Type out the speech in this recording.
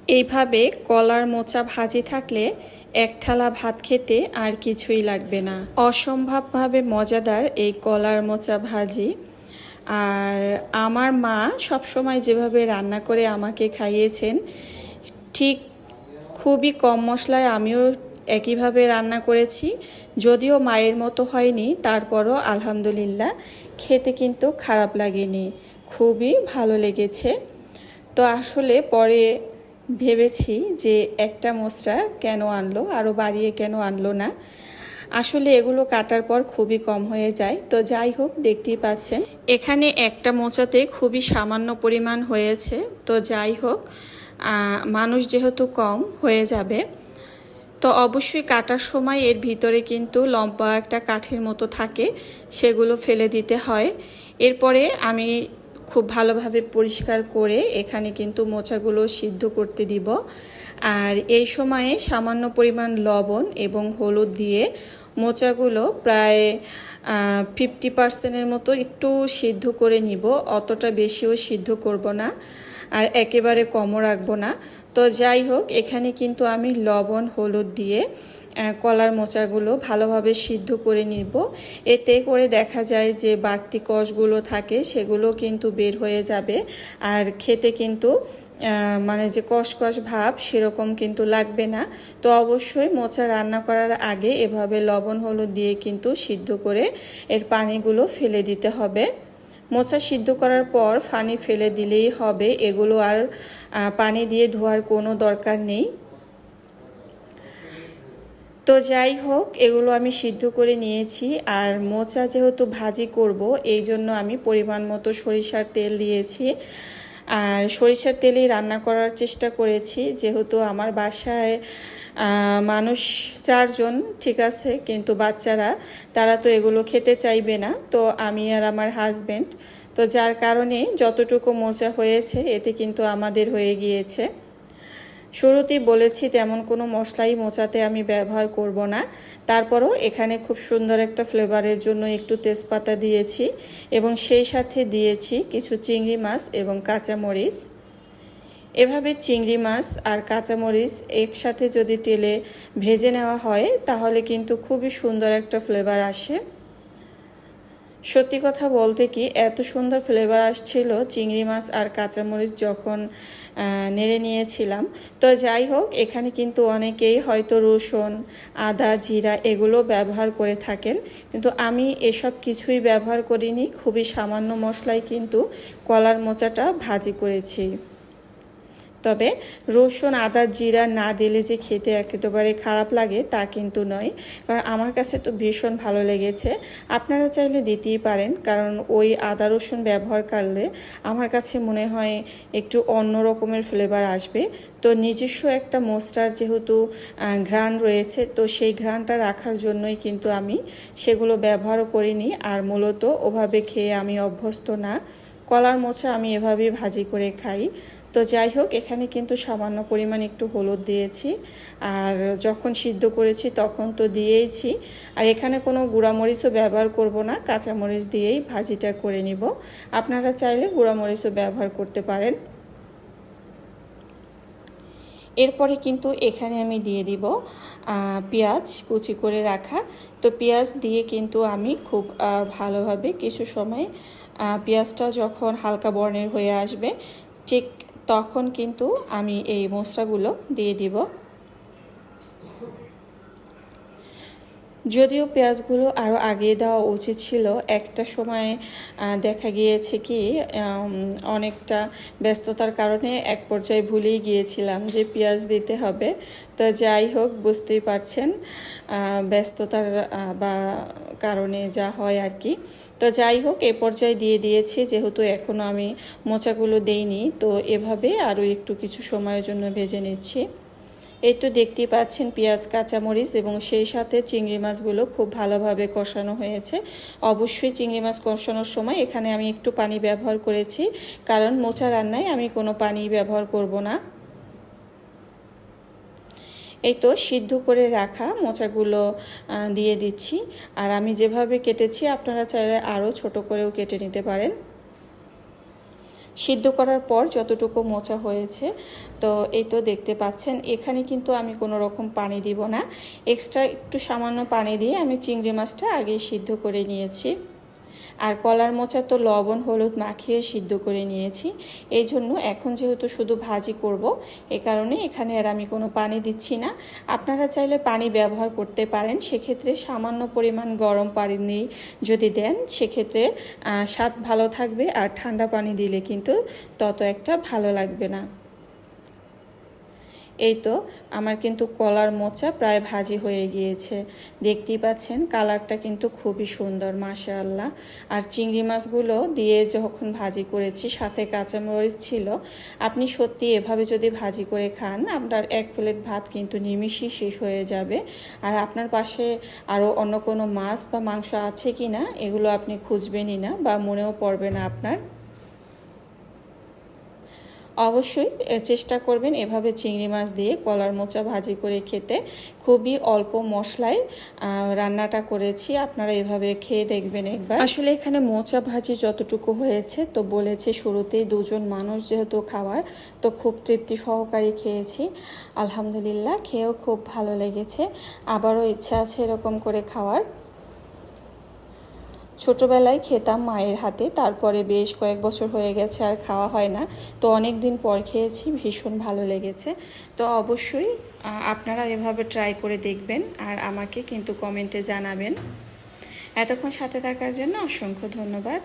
এইভাবে কলার মোচা ভাজি থাকলে এক থালা ভাত খেতে আর কিছুই লাগবে না। অসম্ভবভাবে মজাদার এই কলার মোচা ভাজি। আর আমার মা সবসময় যেভাবে রান্না করে আমাকে খাইয়েছেন, ঠিক খুবই কম মশলায় আমিও একইভাবে রান্না করেছি। যদিও মায়ের মতো হয়নি, তারপরও আলহামদুলিল্লাহ খেতে কিন্তু খারাপ লাগেনি, খুবই ভালো লেগেছে। তো আসলে পরে ভেবেছি যে একটা মোচড়া কেন আনলো, আরও বাড়িয়ে কেন আনলো না। আসলে এগুলো কাটার পর খুবই কম হয়ে যায়। তো যাই হোক, দেখতেই পাচ্ছেন এখানে একটা মোচাতে খুবই সামান্য পরিমাণ হয়েছে। তো যাই হোক, মানুষ যেহেতু কম হয়ে যাবে, তো অবশ্যই কাটার সময় এর ভিতরে কিন্তু লম্বা একটা কাঠের মতো থাকে, সেগুলো ফেলে দিতে হয়। এরপরে আমি খুব ভালোভাবে পরিষ্কার করে এখানে কিন্তু মোচাগুলো সিদ্ধ করতে দিব। আর এই সময়ে সামান্য পরিমাণ লবণ এবং হলুদ দিয়ে মোচাগুলো প্রায় 50% মতো একটু সিদ্ধ করে নিব। অতটা বেশিও সিদ্ধ করব না, আর একেবারে কমও রাখবো না। তো যাই হোক, এখানে কিন্তু আমি লবণ হলুদ দিয়ে কলার মোচাগুলো ভালোভাবে সিদ্ধ করে নিব। এতে করে দেখা যায় যে বাড়তি কষগুলো থাকে সেগুলো কিন্তু বের হয়ে যাবে, আর খেতে কিন্তু মানে যে কষকষ ভাব সেরকম কিন্তু লাগবে না। তো অবশ্যই মোচা রান্না করার আগে এভাবে লবণ হলুদ দিয়ে কিন্তু সিদ্ধ করে এর পানিগুলো ফেলে দিতে হবে। মোচা সিদ্ধ করার পর পানি ফেলে দিলেই হবে, এগুলো আর পানি দিয়ে ধোয়ার কোনো দরকার নেই। তো যাই হোক, এগুলো আমি সিদ্ধ করে নিয়েছি। আর মোচা যেহেতু ভাজি করব, এই জন্য আমি পরিমাণ মতো সরিষার তেল দিয়েছি। আর সরিষার তেলেই রান্না করার চেষ্টা করেছি, যেহেতু আমার বাসায় মানুষ 4 জন, ঠিক আছে, কিন্তু বাচ্চারা তারা তো এগুলো খেতে চাইবে না। তো আমি আর আমার হাজব্যান্ড, তো যার কারণে যতটুকু মোচা হয়েছে এতে কিন্তু আমাদের হয়ে গিয়েছে। শুরুতেই বলেছি তেমন কোনো মশলাই মোচাতে আমি ব্যবহার করব না। তারপরও এখানে খুব সুন্দর একটা ফ্লেভারের জন্য একটু তেজপাতা দিয়েছি, এবং সেই সাথে দিয়েছি কিছু চিংড়ি মাছ এবং কাঁচামরিচ। এভাবে চিংড়ি মাছ আর কাঁচামরিচ একসাথে যদি তেলে ভেজে নেওয়া হয় তাহলে কিন্তু খুবই সুন্দর একটা ফ্লেভার আসে। সত্যি কথা বলতে কি, এত সুন্দর ফ্লেভার আসছিল চিংড়ি মাছ আর কাঁচামরিচ যখন নেড়ে নিয়েছিলাম। তো যাই হোক, এখানে কিন্তু অনেকেই হয়তো রসুন আদা জিরা এগুলো ব্যবহার করে থাকেন, কিন্তু আমি এসব কিছুই ব্যবহার করিনি। খুবই সামান্য মশলাই কিন্তু কলার মোচাটা ভাজি করেছি। তবে রসুন আদা জিরা না দিলে যে খেতে একেবারে খারাপ লাগে তা কিন্তু নয়, কারণ আমার কাছে তো ভীষণ ভালো লেগেছে। আপনারা চাইলে দিতেই পারেন, কারণ ওই আদা রসুন ব্যবহার করলে আমার কাছে মনে হয় একটু অন্য রকমের ফ্লেভার আসবে। তো নিজস্ব একটা মশলার যেহেতু ঘ্রাণ রয়েছে, তো সেই ঘ্রাণটা রাখার জন্যই কিন্তু আমি সেগুলো ব্যবহারও করিনি। আর মূলত ওভাবে খেয়ে আমি অভ্যস্ত না। কলার মোচা আমি এভাবেই ভাজি করে খাই। তো যাই হোক, এখানে কিন্তু সামান্য পরিমাণ একটু হলুদ দিয়েছি, আর যখন সিদ্ধ করেছি তখন তো দিয়েইছি। আর এখানে কোনো গুঁড়ামরিচও ব্যবহার করব না, কাঁচামরিচ দিয়েই ভাজিটা করে নিব। আপনারা চাইলে গুঁড়ামরিচও ব্যবহার করতে পারেন। এরপরে কিন্তু এখানে আমি দিয়ে দিব পেঁয়াজ কুচি করে রাখা। তো পেঁয়াজ দিয়ে কিন্তু আমি খুব ভালোভাবে কিছু সময় পেঁয়াজটা যখন হালকা বর্ণের হয়ে আসবে, ঠিক তখন কিন্তু আমি এই মশলাগুলো দিয়ে দিব। যদিও পেঁয়াজগুলো আরও আগে দেওয়া উচিত ছিল, একটা সময় দেখা গিয়েছে কি অনেকটা ব্যস্ততার কারণে এক পর্যায়ে ভুলেই গিয়েছিলাম যে পেঁয়াজ দিতে হবে। তো যাই হোক, বুঝতেই পারছেন ব্যস্ততার বা কারণে যা হয় আর কি। তো যাই হোক, এ পর্যায়ে দিয়ে দিয়েছি, যেহেতু এখনও আমি মোচাগুলো দেইনি। তো এভাবে আরও একটু কিছু সময়ের জন্য ভেজে নিচ্ছি। এই তো দেখতেই পাচ্ছেন পেঁয়াজ কাঁচামরিচ এবং সেই সাথে চিংড়ি মাছগুলো খুব ভালোভাবে কষানো হয়েছে। অবশ্যই চিংড়ি মাছ কষানোর সময় এখানে আমি একটু পানি ব্যবহার করেছি, কারণ মোচা রান্নায় আমি কোনো পানি ব্যবহার করব না। এই তো সিদ্ধ করে রাখা মোচাগুলো দিয়ে দিচ্ছি। আর আমি যেভাবে কেটেছি আপনারা চাইলে আরও ছোট করেও কেটে নিতে পারেন। সিদ্ধ করার পর যতটুকু মোচা হয়েছে, তো এই তো দেখতে পাচ্ছেন। এখানে কিন্তু আমি কোনো রকম পানি দিব না, এক্সট্রা একটু সামান্য পানি দিয়ে আমি চিংড়ি মাছটা আগেই সিদ্ধ করে নিয়েছি। আর কলার মোচা তো লবণ হলুদ মাখিয়ে সিদ্ধ করে নিয়েছি। এই জন্য এখন যেহেতু শুধু ভাজি করব, এ কারণে এখানে আর আমি কোনো পানি দিচ্ছি না। আপনারা চাইলে পানি ব্যবহার করতে পারেন, সেক্ষেত্রে সামান্য পরিমাণ গরম পানি যদি দেন সেক্ষেত্রে স্বাদ ভালো থাকবে, আর ঠান্ডা পানি দিলে কিন্তু তত একটা ভালো লাগবে না। এই তো আমার কিন্তু কলার মোচা প্রায় ভাজি হয়ে গিয়েছে, দেখতেই পাচ্ছেন কালারটা কিন্তু খুবই সুন্দর মাশাআল্লাহ। আর চিংড়ি মাছগুলো দিয়ে যখন ভাজি করেছি সাথে কাঁচামরিচ ছিল, আপনি সত্যি এভাবে যদি ভাজি করে খান আপনার এক প্লেট ভাত কিন্তু নিমিষেই শেষ হয়ে যাবে। আর আপনার পাশে আরও অন্য কোনো মাছ বা মাংস আছে কি না এগুলো আপনি খুঁজবেনই না বা মনেও পড়বে না আপনার। অবশ্যই চেষ্টা করবেন এভাবে চিংড়ি মাছ দিয়ে কলার মোচা ভাজি করে খেতে। খুবই অল্প মশলায় রান্নাটা করেছি, আপনারা এভাবে খেয়ে দেখবেন একবার। আসলে এখানে মোচা ভাজি যতটুকু হয়েছে, তো বলেছে শুরুতেই দুজন মানুষ যেহেতু খাওয়ার, তো খুব তৃপ্তি সহকারে খেয়েছি আলহামদুলিল্লাহ। খেয়েও খুব ভালো লেগেছে, আবারও ইচ্ছা আছে এরকম করে খাওয়ার। ছোটবেলায় খেতাম মায়ের হাতে, তারপরে বেশ কয়েক বছর হয়ে গেছে আর খাওয়া হয় না, তো অনেক দিন পর খেয়েছি, ভীষণ ভালো লেগেছে। তো অবশ্যই আপনারা এভাবে ট্রাই করে দেখবেন আর আমাকে কিন্তু কমেন্টে জানাবেন। এতক্ষণ সাথে থাকার জন্য অসংখ্য ধন্যবাদ।